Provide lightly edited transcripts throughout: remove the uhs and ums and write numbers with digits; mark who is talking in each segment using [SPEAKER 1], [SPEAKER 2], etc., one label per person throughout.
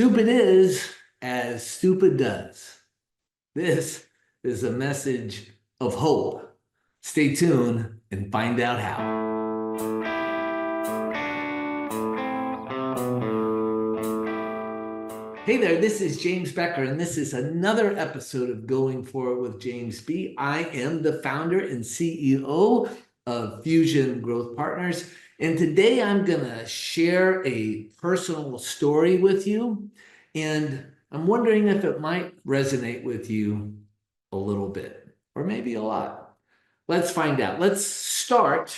[SPEAKER 1] Stupid is as stupid does. This is a message of hope. Stay tuned and find out how. Hey there, this is James Becker, and this is another episode of Going Forward with James B. I am the founder and CEO of Fusion Growth Partners, and today I'm going to share a personal story with you, and I'm wondering if it might resonate with you a little bit, or maybe a lot. Let's find out. Let's start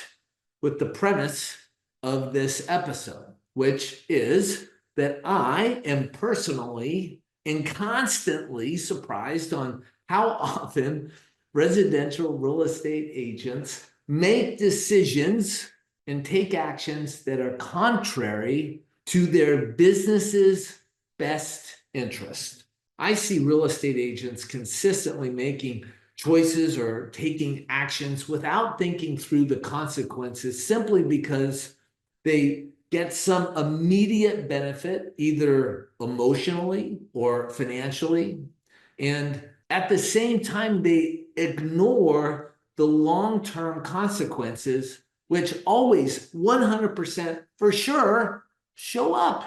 [SPEAKER 1] with the premise of this episode, which is that I am personally and constantly surprised on how often residential real estate agents make decisions and take actions that are contrary to their business's best interest. I see real estate agents consistently making choices or taking actions without thinking through the consequences simply because they get some immediate benefit, either emotionally or financially. And at the same time, they ignore the long-term consequences, which always 100% for sure show up.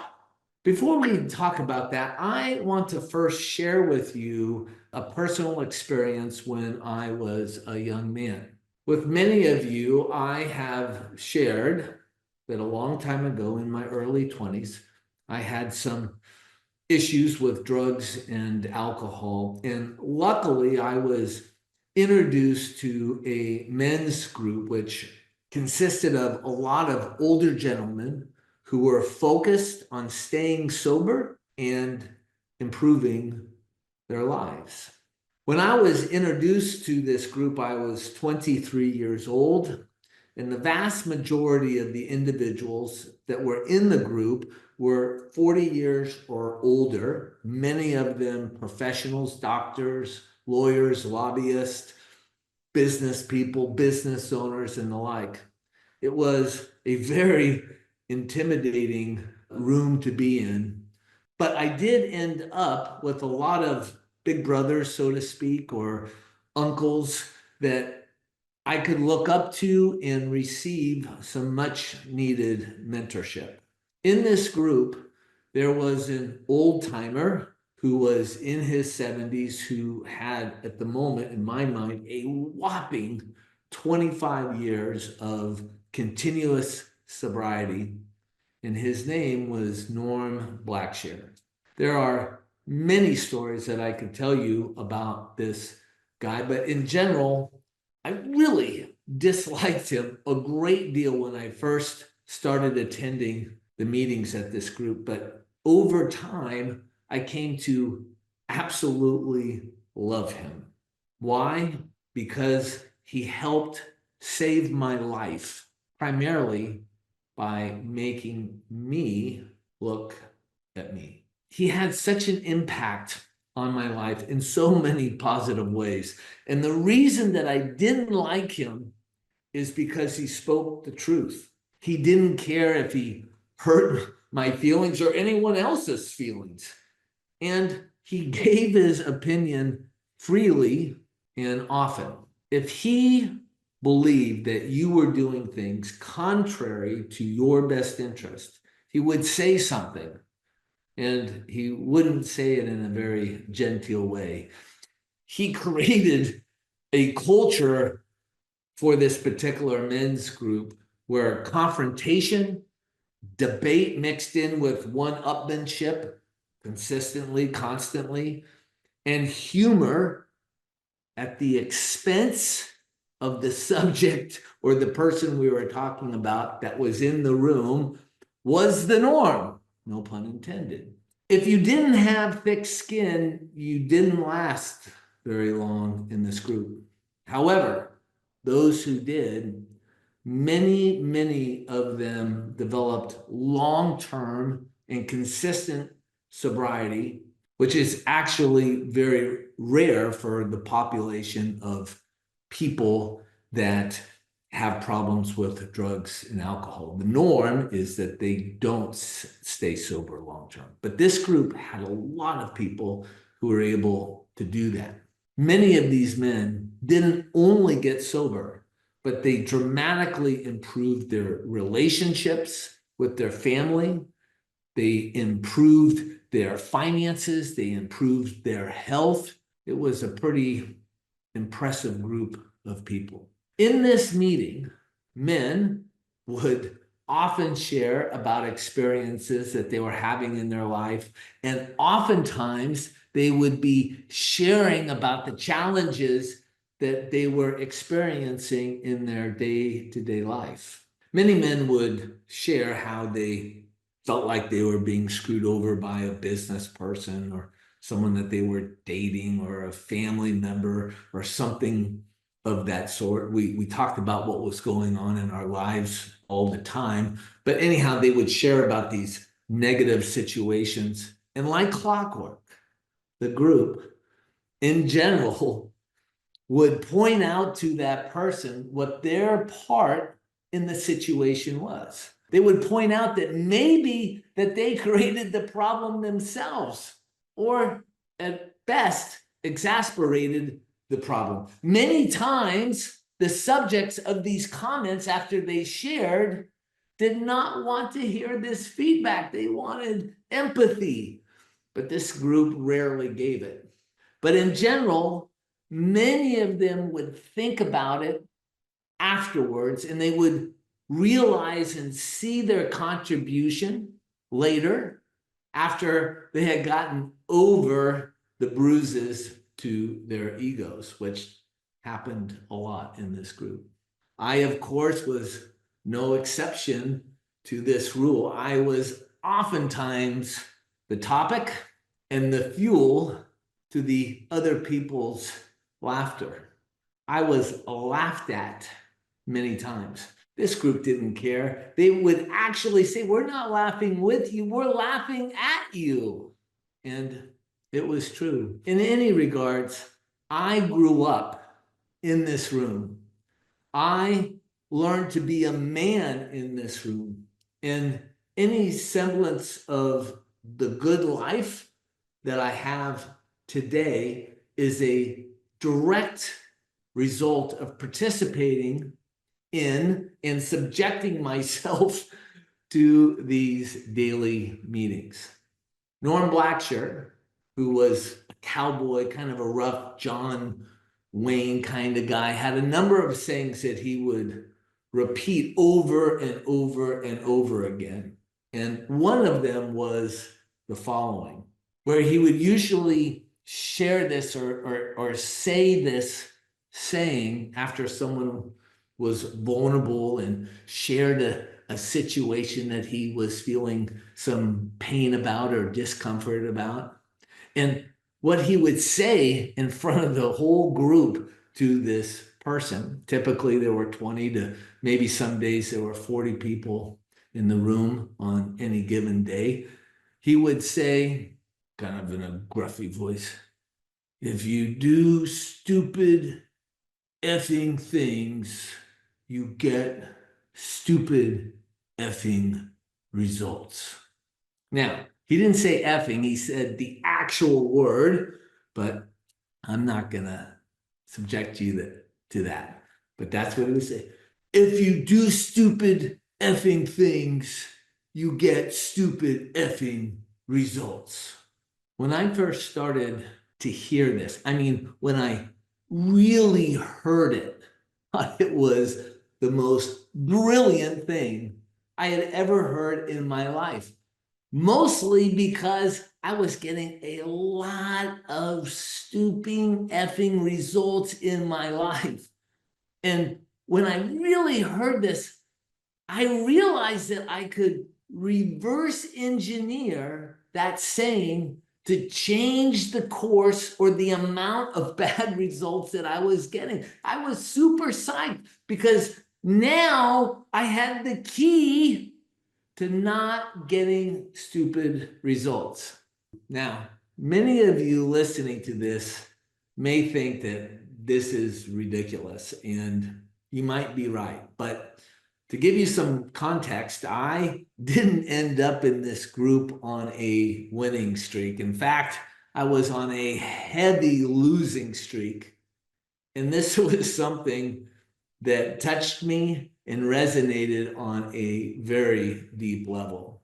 [SPEAKER 1] Before we talk about that, I want to first share with you a personal experience when I was a young man. With many of you, I have shared that a long time ago in my early 20s, I had some issues with drugs and alcohol. And luckily, I was introduced to a men's group, which consisted of a lot of older gentlemen who were focused on staying sober and improving their lives. When I was introduced to this group, I was 23 years old. And the vast majority of the individuals that were in the group were 40 years or older, many of them professionals, doctors, lawyers, lobbyists, business people, business owners, and the like. It was a very intimidating room to be in. But I did end up with a lot of big brothers, so to speak, or uncles that I could look up to and receive some much needed mentorship. In this group, there was an old timer who was in his 70s who had, at the moment, in my mind, a whopping 25 years of continuous sobriety. And his name was Norm Blackshire. There are many stories that I could tell you about this guy, but in general, I really disliked him a great deal when I first started attending the meetings at this group. But over time, I came to absolutely love him. Why? Because he helped save my life, primarily by making me look at me. He had such an impact on my life in so many positive ways. And the reason that I didn't like him is because he spoke the truth. He didn't care if he hurt my feelings or anyone else's feelings. And he gave his opinion freely and often. If he believed that you were doing things contrary to your best interest, he would say something. And he wouldn't say it in a very genteel way. He created a culture for this particular men's group where confrontation, debate mixed in with one-upmanship consistently, constantly, and humor at the expense of the subject or the person we were talking about that was in the room was the norm. No pun intended. If you didn't have thick skin, you didn't last very long in this group. However, those who did, many of them developed long-term and consistent sobriety, which is actually very rare for the population of people that have problems with drugs and alcohol. The norm is that they don't stay sober long term. But this group had a lot of people who were able to do that. Many of these men didn't only get sober, but they dramatically improved their relationships with their family. They improved their finances. They improved their health. It was a pretty impressive group of people. In this meeting, men would often share about experiences that they were having in their life, and oftentimes they would be sharing about the challenges that they were experiencing in their day-to-day life. Many men would share how they felt like they were being screwed over by a business person or someone that they were dating or a family member or something of that sort. We talked about what was going on in our lives all the time. But anyhow, they would share about these negative situations. And like clockwork, the group in general would point out to that person what their part in the situation was. They would point out that maybe that they created the problem themselves, or at best, exasperated the problem. Many times, the subjects of these comments after they shared did not want to hear this feedback. They wanted empathy, but this group rarely gave it. But in general, many of them would think about it afterwards, and they would realize and see their contribution later after they had gotten over the bruises to their egos, which happened a lot in this group. I, of course, was no exception to this rule. I was oftentimes the topic and the fuel to the other people's laughter. I was laughed at many times. This group didn't care. They would actually say, "We're not laughing with you, we're laughing at you." And it was true. In any regards, I grew up in this room. I learned to be a man in this room. And any semblance of the good life that I have today is a direct result of participating in and subjecting myself to these daily meetings. Norm Blackshire, who was a cowboy, kind of a rough John Wayne kind of guy, had a number of sayings that he would repeat over and over and over again. And one of them was the following, where he would usually share this or say this saying after someone was vulnerable and shared a situation that he was feeling some pain about or discomfort about. And what he would say in front of the whole group to this person, typically there were 20 to maybe some days there were 40 people in the room on any given day, he would say, kind of in a gruffy voice, "If you do stupid effing things, you get stupid effing results." Now, he didn't say effing, he said the actual word, but I'm not going to subject you to that. But that's what he would say. "If you do stupid effing things, you get stupid effing results." When I first started to hear this, I mean, when I really heard it, it was the most brilliant thing I had ever heard in my life. Mostly because I was getting a lot of stupid effing results in my life. And when I really heard this, I realized that I could reverse engineer that saying to change the course or the amount of bad results that I was getting. I was super psyched because now I had the key to not getting stupid results. Now, many of you listening to this may think that this is ridiculous and you might be right. But to give you some context, I didn't end up in this group on a winning streak. In fact, I was on a heavy losing streak. And this was something that touched me and resonated on a very deep level.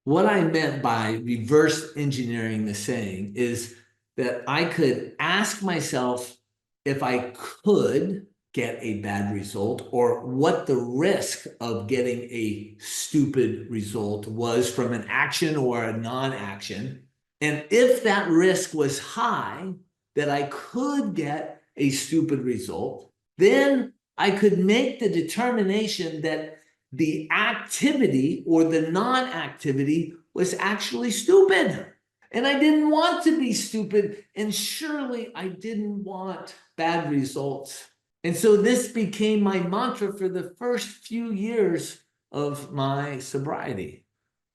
[SPEAKER 1] What I meant by reverse engineering the saying is that I could ask myself if I could get a bad result or what the risk of getting a stupid result was from an action or a non-action. And if that risk was high, that I could get a stupid result, then I could make the determination that the activity or the non-activity was actually stupid. And I didn't want to be stupid. And surely I didn't want bad results. And so this became my mantra for the first few years of my sobriety.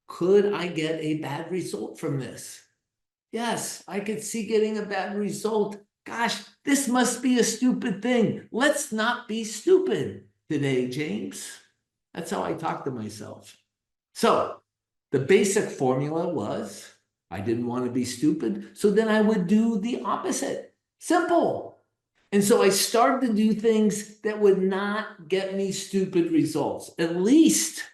[SPEAKER 1] Could I get a bad result from this? Yes, I could see getting a bad result. Gosh, this must be a stupid thing. Let's not be stupid today, James. That's how I talk to myself. So the basic formula was I didn't want to be stupid, so then I would do the opposite. Simple. And so I started to do things that would not get me stupid results. At least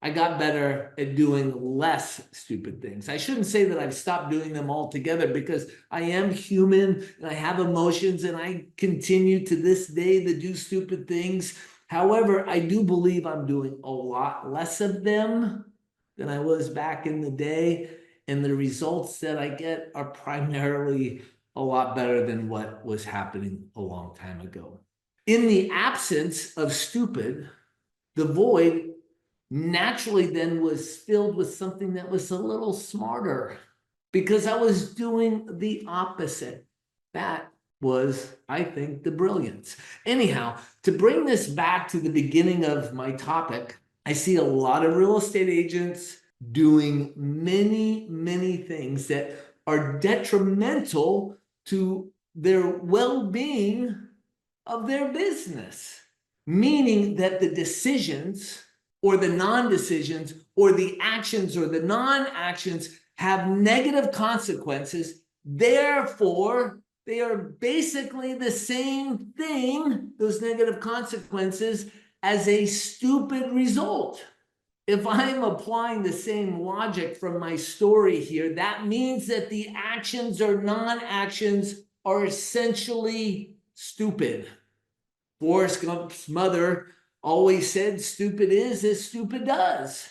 [SPEAKER 1] I got better at doing less stupid things. I shouldn't say that I've stopped doing them altogether because I am human and I have emotions and I continue to this day to do stupid things. However, I do believe I'm doing a lot less of them than I was back in the day. And the results that I get are primarily a lot better than what was happening a long time ago. In the absence of stupid, the void naturally then was filled with something that was a little smarter because I was doing the opposite. That was, I think, the brilliance. Anyhow, to bring this back to the beginning of my topic, I see a lot of real estate agents doing many things that are detrimental to their well-being of their business, meaning that the decisions or the non-decisions or the actions or the non-actions have negative consequences. Therefore, they are basically the same thing, those negative consequences, as a stupid result. If I'm applying the same logic from my story here, that means that the actions or non-actions are essentially stupid. Forrest Gump's mother always said, stupid is as stupid does.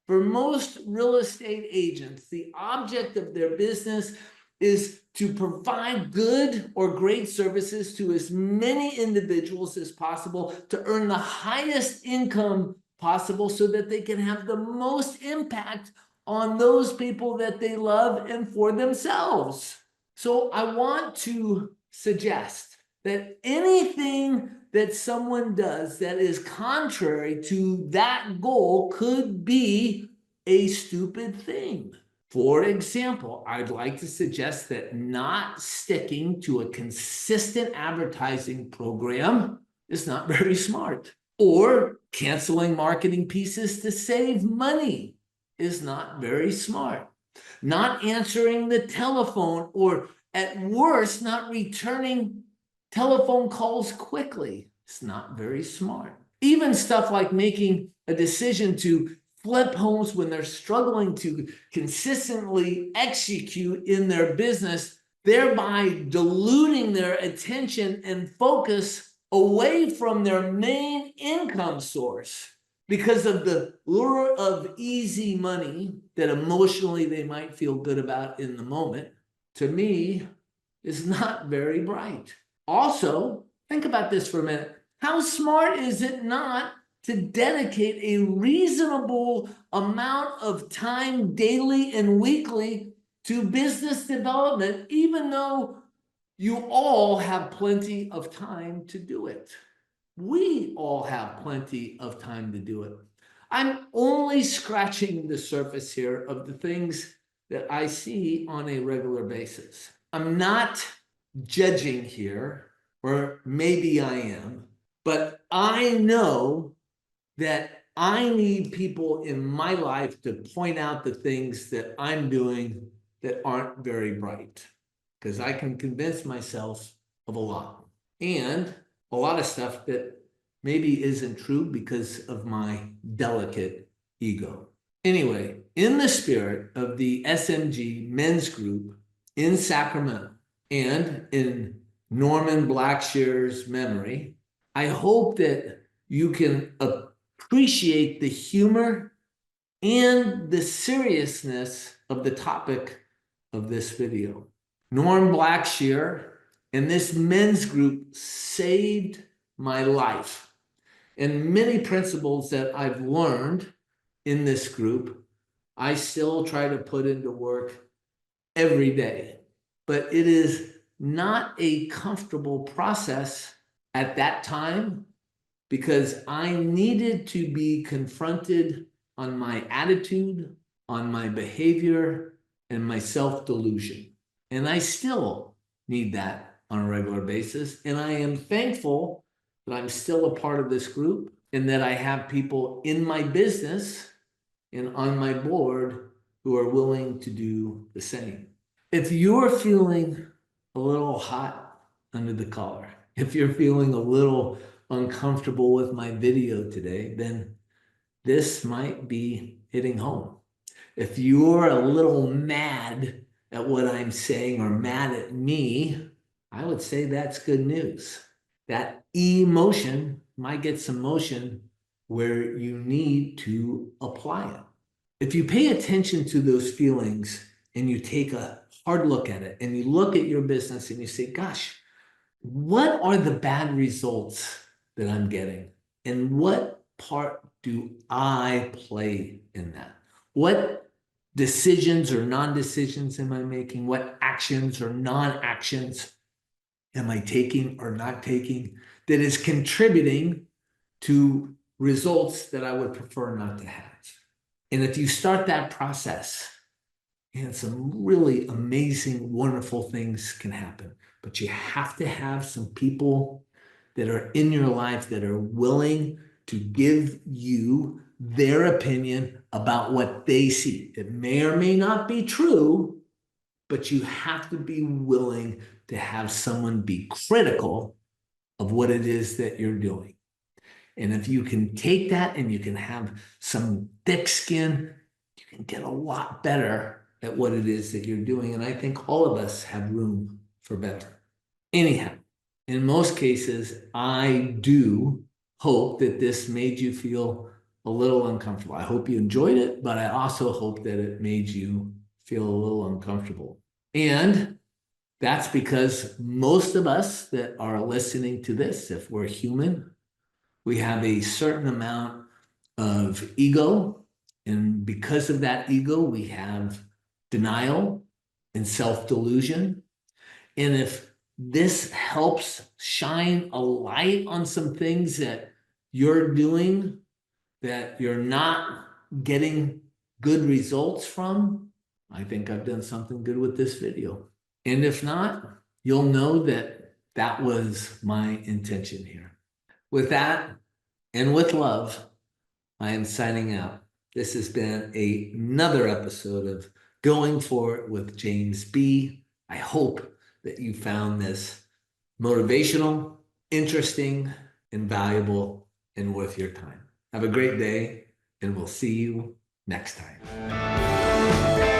[SPEAKER 1] For most real estate agents, the object of their business is to provide good or great services to as many individuals as possible to earn the highest income possible so that they can have the most impact on those people that they love and for themselves. So I want to suggest that anything that someone does that is contrary to that goal could be a stupid thing. For example, I'd like to suggest that not sticking to a consistent advertising program is not very smart. Or canceling marketing pieces to save money is not very smart. Not answering the telephone, or at worst, not returning telephone calls quickly. It's not very smart. Even stuff like making a decision to flip homes when they're struggling to consistently execute in their business, thereby diluting their attention and focus away from their main income source because of the lure of easy money that emotionally they might feel good about in the moment, to me, is not very bright. Also, think about this for a minute. How smart is it not to dedicate a reasonable amount of time daily and weekly to business development, even though you all have plenty of time to do it? We all have plenty of time to do it. I'm only scratching the surface here of the things that I see on a regular basis. I'm not judging here, or maybe I am, but I know that I need people in my life to point out the things that I'm doing that aren't very bright, because I can convince myself of a lot, and a lot of stuff that maybe isn't true because of my delicate ego. Anyway, in the spirit of the SMG men's group in Sacramento and in Norman Blackshire's memory, I hope that you can appreciate the humor and the seriousness of the topic of this video. Norm Blackshire and this men's group saved my life. And many principles that I've learned in this group, I still try to put into work every day. But it is not a comfortable process at that time, because I needed to be confronted on my attitude, on my behavior, and my self-delusion. And I still need that on a regular basis. And I am thankful that I'm still a part of this group and that I have people in my business and on my board who are willing to do the same. If you're feeling a little hot under the collar, if you're feeling a little uncomfortable with my video today, then this might be hitting home. If you're a little mad at what I'm saying or mad at me, I would say that's good news. That emotion might get some motion where you need to apply it. If you pay attention to those feelings and you take a hard look at it and you look at your business and you say, gosh, what are the bad results that I'm getting? And what part do I play in that? What decisions or non-decisions am I making? What actions or non-actions am I taking or not taking that is contributing to results that I would prefer not to have? And if you start that process, and some really amazing, wonderful things can happen. But you have to have some people that are in your life that are willing to give you their opinion about what they see. It may or may not be true, but you have to be willing to have someone be critical of what it is that you're doing. And if you can take that and you can have some thick skin, you can get a lot better at what it is that you're doing. And I think all of us have room for better. Anyhow, in most cases, I do hope that this made you feel a little uncomfortable. I hope you enjoyed it, but I also hope that it made you feel a little uncomfortable. And that's because most of us that are listening to this, if we're human, we have a certain amount of ego. And because of that ego, we have denial and self-delusion. And if this helps shine a light on some things that you're doing that you're not getting good results from, I think I've done something good with this video. And if not, you'll know that that was my intention here. With that, and with love, I am signing out. This has been another episode of Going For It with James B. I hope that you found this motivational, interesting, and valuable, and worth your time. Have a great day, and we'll see you next time.